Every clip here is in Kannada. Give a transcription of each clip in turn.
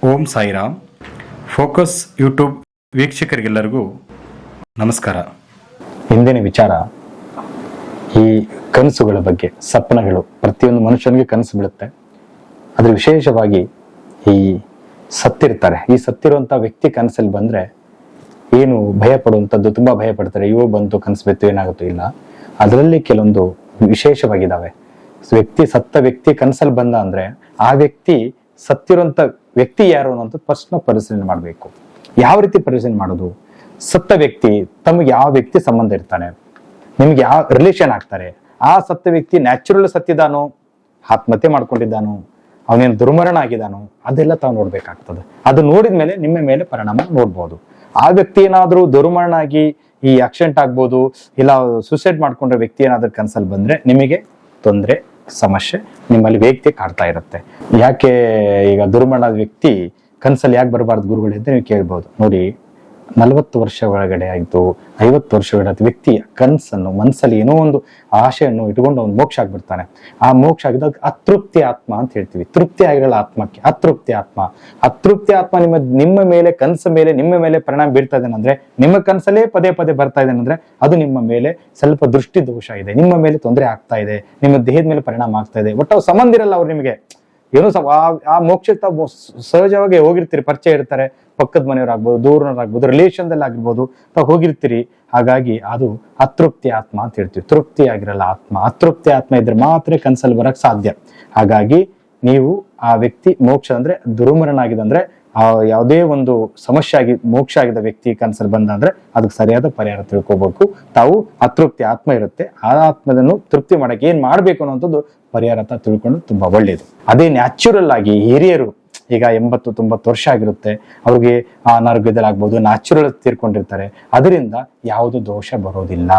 ಓಂ ಸಾಯಿರಾಮ್. ಫೋಕಸ್ ಯೂಟ್ಯೂಬ್ ವೀಕ್ಷಕರಿಗೆಲ್ಲರಿಗೂ ನಮಸ್ಕಾರ. ಇಂದಿನ ವಿಚಾರ ಈ ಕನಸುಗಳ ಬಗ್ಗೆ. ಸಪ್ಪನಗಳು ಪ್ರತಿಯೊಂದು ಮನುಷ್ಯನಿಗೆ ಕನಸು ಬೀಳುತ್ತೆ. ಅದ್ರ ವಿಶೇಷವಾಗಿ ಈ ಸತ್ತಿರ್ತಾರೆ, ಈ ಸತ್ತಿರುವಂತ ವ್ಯಕ್ತಿ ಕನಸಲ್ಲಿ ಬಂದ್ರೆ ಏನು ಭಯ ಪಡುವಂಥದ್ದು, ತುಂಬಾ ಭಯ ಪಡ್ತಾರೆ. ಇವು ಬಂತು ಕನಸು ಬಿತ್ತು ಏನಾಗುತ್ತೋ ಇಲ್ಲ. ಅದರಲ್ಲಿ ಕೆಲವೊಂದು ವಿಶೇಷವಾಗಿದ್ದಾವೆ. ಸತ್ತ ವ್ಯಕ್ತಿ ಕನಸಲ್ಲಿ ಬಂದ ಅಂದ್ರೆ ಆ ವ್ಯಕ್ತಿ ಸತ್ತಿರುವಂತ ವ್ಯಕ್ತಿ ಯಾರು ಅನ್ನೋಂಥ ಫಸ್ಟ್ ಪರಿಶೀಲನೆ ಮಾಡಬೇಕು. ಯಾವ ರೀತಿ ಪರಿಶೀಲನೆ ಮಾಡೋದು? ಸತ್ತ ವ್ಯಕ್ತಿ ತಮಗೆ ಯಾವ ವ್ಯಕ್ತಿ ಸಂಬಂಧ ಇರ್ತಾನೆ, ನಿಮ್ಗೆ ಯಾವ ರಿಲೇಷನ್ ಆಗ್ತಾರೆ, ಆ ಸತ್ತ ವ್ಯಕ್ತಿ ನ್ಯಾಚುರಲ್ ಸತ್ತಿದಾನೋ, ಆತ್ಮಹತ್ಯೆ ಮಾಡ್ಕೊಂಡಿದ್ದಾನೋ, ಅವನೇನು ದುರ್ಮರಣ ಆಗಿದಾನೋ, ಅದೆಲ್ಲ ತಾವು ನೋಡ್ಬೇಕಾಗ್ತದೆ. ಅದು ನೋಡಿದ್ಮೇಲೆ ನಿಮ್ಮ ಮೇಲೆ ಪರಿಣಾಮ ನೋಡ್ಬೋದು. ಆ ವ್ಯಕ್ತಿ ಏನಾದ್ರೂ ದುರ್ಮರಣ ಆಗಿ ಈ ಆಕ್ಸಿಡೆಂಟ್ ಆಗ್ಬೋದು, ಇಲ್ಲ ಸೂಸೈಡ್ ಮಾಡ್ಕೊಂಡ್ರೆ ವ್ಯಕ್ತಿ ಏನಾದ್ರೂ ಕನ್ಸಲ್ಲಿ ಬಂದ್ರೆ ನಿಮಗೆ ತೊಂದರೆ, ಸಮಸ್ಯೆ ನಿಮ್ಮಲ್ಲಿ ವ್ಯಕ್ತಿ ಕಾಡ್ತಾ ಇರುತ್ತೆ. ಯಾಕೆ ಈಗ ದುರ್ಮರಣದ ವ್ಯಕ್ತಿ ಕನ್ಸಲ್ಲಿ ಯಾಕೆ ಬರಬಾರ್ದು ಗುರುಗಳೇ ಅಂತ ನೀವು ಕೇಳ್ಬೋದು. ನೋಡಿ, 40 ವರ್ಷ ಒಳಗಡೆ ಆಯ್ತು, 50 ವರ್ಷ ಒಳಗಡೆ ವ್ಯಕ್ತಿಯ ಕನ್ಸನ್ನು, ಮನಸ್ಸಲ್ಲಿ ಏನೋ ಒಂದು ಆಶೆಯನ್ನು ಇಟ್ಕೊಂಡು ಅವ್ನು ಮೋಕ್ಷ ಆಗ್ಬಿಡ್ತಾನೆ. ಆ ಮೋಕ್ಷ ಆಗಿದಾಗ ಅತೃಪ್ತಿ ಆತ್ಮ ಅಂತ ಹೇಳ್ತೀವಿ. ತೃಪ್ತಿ ಆಗಿರಲ್ಲ ಆತ್ಮಕ್ಕೆ, ಅತೃಪ್ತಿ ಆತ್ಮ. ಅತೃಪ್ತಿ ಆತ್ಮ ನಿಮ್ಮ ಮೇಲೆ, ಕನಸ ಮೇಲೆ, ನಿಮ್ಮ ಮೇಲೆ ಪರಿಣಾಮ ಬೀರ್ತಾ ಇದ್ದೇನೆ, ನಿಮ್ಮ ಕನಸಲ್ಲೇ ಪದೇ ಪದೇ ಬರ್ತಾ ಇದ್ದೇನೆ ಅಂದ್ರೆ ಅದು ನಿಮ್ಮ ಮೇಲೆ ಸ್ವಲ್ಪ ದೃಷ್ಟಿ ದೋಷ ಇದೆ, ನಿಮ್ಮ ಮೇಲೆ ತೊಂದರೆ ಆಗ್ತಾ ಇದೆ, ನಿಮ್ಮ ದೇಹದ ಮೇಲೆ ಪರಿಣಾಮ ಆಗ್ತಾ ಇದೆ. ಒಟ್ಟು ಸಂಬಂಧ ಇರಲ್ಲ ಅವ್ರು ನಿಮಗೆ. ಏನೋ ಆ ಮೋಕ್ಷಕ್ಕೆ ತಾವು ಸಹಜವಾಗಿ ಹೋಗಿರ್ತೀರಿ, ಪರಿಚಯ ಇರ್ತಾರೆ, ಪಕ್ಕದ ಮನೆಯವರಾಗ್ಬೋದು, ದೂರನವರಾಗ್ಬೋದು, ರಿಲೇಷನ್ದಲ್ಲಿ ಆಗಿರ್ಬೋದು, ತಾವು ಹೋಗಿರ್ತೀರಿ. ಹಾಗಾಗಿ ಅದು ಅತೃಪ್ತಿ ಆತ್ಮ ಅಂತ ಹೇಳ್ತೀವಿ. ತೃಪ್ತಿ ಆಗಿರಲ್ಲ ಆತ್ಮ. ಅತೃಪ್ತಿ ಆತ್ಮ ಇದ್ರೆ ಮಾತ್ರ ಕನ್ಸಲ್ಲಿ ಬರಕ್ ಸಾಧ್ಯ. ಹಾಗಾಗಿ ನೀವು ಆ ವ್ಯಕ್ತಿ ಮೋಕ್ಷ ಅಂದ್ರೆ ದುರ್ಮರಣ ಆಗಿದೆ ಅಂದ್ರೆ, ಆ ಯಾವುದೇ ಒಂದು ಸಮಸ್ಯೆ ಆಗಿ ಮೋಕ್ಷ ಆಗಿದ ವ್ಯಕ್ತಿ ಕನ್ಸಲ್ಲಿ ಬಂದ ಅಂದ್ರೆ ಅದಕ್ಕೆ ಸರಿಯಾದ ಪರಿಹಾರ ತಿಳ್ಕೋಬೇಕು. ತಾವು ಅತೃಪ್ತಿ ಆತ್ಮ ಇರುತ್ತೆ, ಆ ಆತ್ಮದನ್ನು ತೃಪ್ತಿ ಮಾಡಕ್ಕೆ ಏನ್ ಮಾಡ್ಬೇಕು ಅನ್ನೋಂಥದ್ದು ಪರಿಹಾರ ಅಂತ ತಿಳ್ಕೊಂಡು ತುಂಬಾ ಒಳ್ಳೇದು. ಅದೇ ನ್ಯಾಚುರಲ್ ಆಗಿ ಹಿರಿಯರು ಈಗ 80-90 ವರ್ಷ ಆಗಿರುತ್ತೆ, ಅವ್ರಿಗೆ ಅನಾರೋಗ್ಯದಲ್ಲಾಗ್ಬೋದು, ನ್ಯಾಚುರಲ್ ತೀರ್ಕೊಂಡಿರ್ತಾರೆ. ಅದರಿಂದ ಯಾವುದು ದೋಷ ಬರೋದಿಲ್ಲ.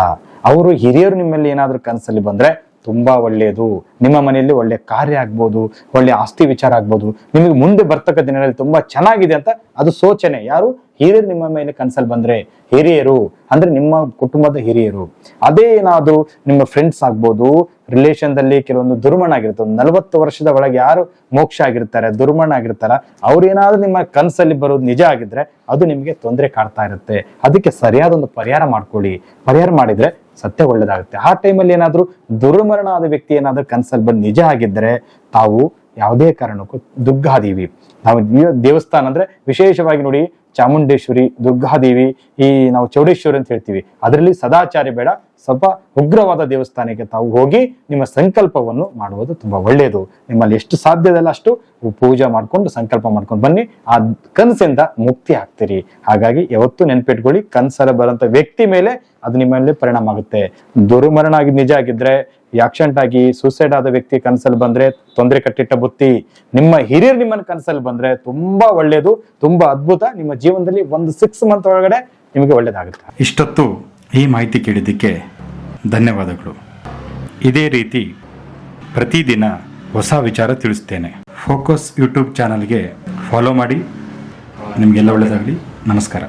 ಅವರು ಹಿರಿಯರು ನಿಮ್ಮಲ್ಲಿ ಏನಾದ್ರೂ ಕನಸಲ್ಲಿ ಬಂದ್ರೆ ತುಂಬಾ ಒಳ್ಳೆಯದು. ನಿಮ್ಮ ಮನೆಯಲ್ಲಿ ಒಳ್ಳೆ ಕಾರ್ಯ ಆಗ್ಬೋದು, ಒಳ್ಳೆ ಆಸ್ತಿ ವಿಚಾರ ಆಗ್ಬೋದು, ನಿಮಗೆ ಮುಂದೆ ಬರ್ತಕ್ಕ ದಿನಗಳಲ್ಲಿ ತುಂಬಾ ಚೆನ್ನಾಗಿದೆ ಅಂತ ಅದು ಸೂಚನೆ. ಯಾರು? ಹಿರಿಯರು ನಿಮ್ಮ ಮೇಲೆ ಕನಸಲ್ಲಿ ಬಂದ್ರೆ. ಹಿರಿಯರು ಅಂದ್ರೆ ನಿಮ್ಮ ಕುಟುಂಬದ ಹಿರಿಯರು. ಅದೇ ಏನಾದ್ರು ನಿಮ್ಮ ಫ್ರೆಂಡ್ಸ್ ಆಗ್ಬೋದು, ರಿಲೇಷನ್ದಲ್ಲಿ ಕೆಲವೊಂದು ದುರ್ಮರಣ ಆಗಿರ್ತದೆ. 40 ವರ್ಷದ ಒಳಗೆ ಯಾರು ಮೋಕ್ಷ ಆಗಿರ್ತಾರೆ, ದುರ್ಮರಣ ಆಗಿರ್ತಾರ, ಅವ್ರೇನಾದ್ರೂ ನಿಮ್ಮ ಕನಸಲ್ಲಿ ಬರೋದು ನಿಜ ಆಗಿದ್ರೆ ಅದು ನಿಮಗೆ ತೊಂದರೆ ಕಾಡ್ತಾ ಇರುತ್ತೆ. ಅದಕ್ಕೆ ಸರಿಯಾದ ಒಂದು ಪರಿಹಾರ ಮಾಡ್ಕೊಳ್ಳಿ. ಪರಿಹಾರ ಮಾಡಿದ್ರೆ ಸತ್ಯ ಒಳ್ಳೇದಾಗುತ್ತೆ. ಆ ಟೈಮಲ್ಲಿ ಏನಾದ್ರೂ ದುರ್ಮರಣ ಆದ ವ್ಯಕ್ತಿ ಏನಾದ್ರೂ ಕನಸಲ್ಲಿ ಬಂದು ನಿಜ ಆಗಿದ್ರೆ ತಾವು ಯಾವುದೇ ಕಾರಣಕ್ಕೂ ದುರ್ಗಾದೇವಿ, ನಾವು ದೇವಸ್ಥಾನ ಅಂದ್ರೆ ವಿಶೇಷವಾಗಿ ನೋಡಿ, ಚಾಮುಂಡೇಶ್ವರಿ, ದುರ್ಗಾದೇವಿ, ಈ ನಾವು ಚೌಡೇಶ್ವರಿ ಅಂತ ಹೇಳ್ತೀವಿ, ಅದರಲ್ಲಿ ಸದಾಚಾರ್ಯ ಬೇಡ, ಸ್ವಲ್ಪ ಉಗ್ರವಾದ ದೇವಸ್ಥಾನಕ್ಕೆ ತಾವು ಹೋಗಿ ನಿಮ್ಮ ಸಂಕಲ್ಪವನ್ನು ಮಾಡುವುದು ತುಂಬಾ ಒಳ್ಳೆಯದು. ನಿಮ್ಮಲ್ಲಿ ಎಷ್ಟು ಸಾಧ್ಯದಲ್ಲ ಅಷ್ಟು ಪೂಜೆ ಮಾಡ್ಕೊಂಡು ಸಂಕಲ್ಪ ಮಾಡ್ಕೊಂಡು ಬನ್ನಿ. ಆ ಕನಸಿಂದ ಮುಕ್ತಿ ಆಗ್ತೀರಿ. ಹಾಗಾಗಿ ಯಾವತ್ತೂ ನೆನ್ಪಿಟ್ಕೊಳ್ಳಿ, ಕನಸಲ್ಲಿ ಬರೋಂಥ ವ್ಯಕ್ತಿ ಮೇಲೆ ಅದು ನಿಮ್ಮಲ್ಲಿ ಪರಿಣಾಮ ಆಗುತ್ತೆ. ದುರ್ಮರಣ ಆಗಿ ನಿಜ ಆಗಿದ್ರೆ, ಆಕ್ಸಿಡೆಂಟ್ ಆಗಿ ಸೂಸೈಡ್ ಆದ ವ್ಯಕ್ತಿ ಕನಸಲ್ಲಿ ಬಂದ್ರೆ ತೊಂದರೆ ಕಟ್ಟಿಟ್ಟ ಬುತ್ತಿ. ನಿಮ್ಮ ಹಿರಿಯರು ನಿಮ್ಮನ್ನ ಕನಸಲ್ಲಿ ಬಂದ್ರೆ ತುಂಬಾ ಒಳ್ಳೇದು, ತುಂಬಾ ಅದ್ಭುತ. ನಿಮ್ಮ ಜೀವನದಲ್ಲಿ ಒಂದು 6 ಮಂತ್ ಒಳಗಡೆ ನಿಮಗೆ ಒಳ್ಳೇದಾಗುತ್ತೆ. ಇಷ್ಟೊತ್ತು ಈ ಮಾಹಿತಿ ಕೇಳಿದ್ದಕ್ಕೆ ಧನ್ಯವಾದಗಳು. ಇದೇ ರೀತಿ ಪ್ರತಿದಿನ ಹೊಸ ವಿಚಾರ ತಿಳಿಸ್ತೇನೆ. ಫೋಕಸ್ ಯೂಟ್ಯೂಬ್ ಚಾನಲ್ಗೆ ಫಾಲೋ ಮಾಡಿ. ನಿಮಗೆಲ್ಲ ಒಳ್ಳೆಯದಾಗಲಿ. ನಮಸ್ಕಾರ.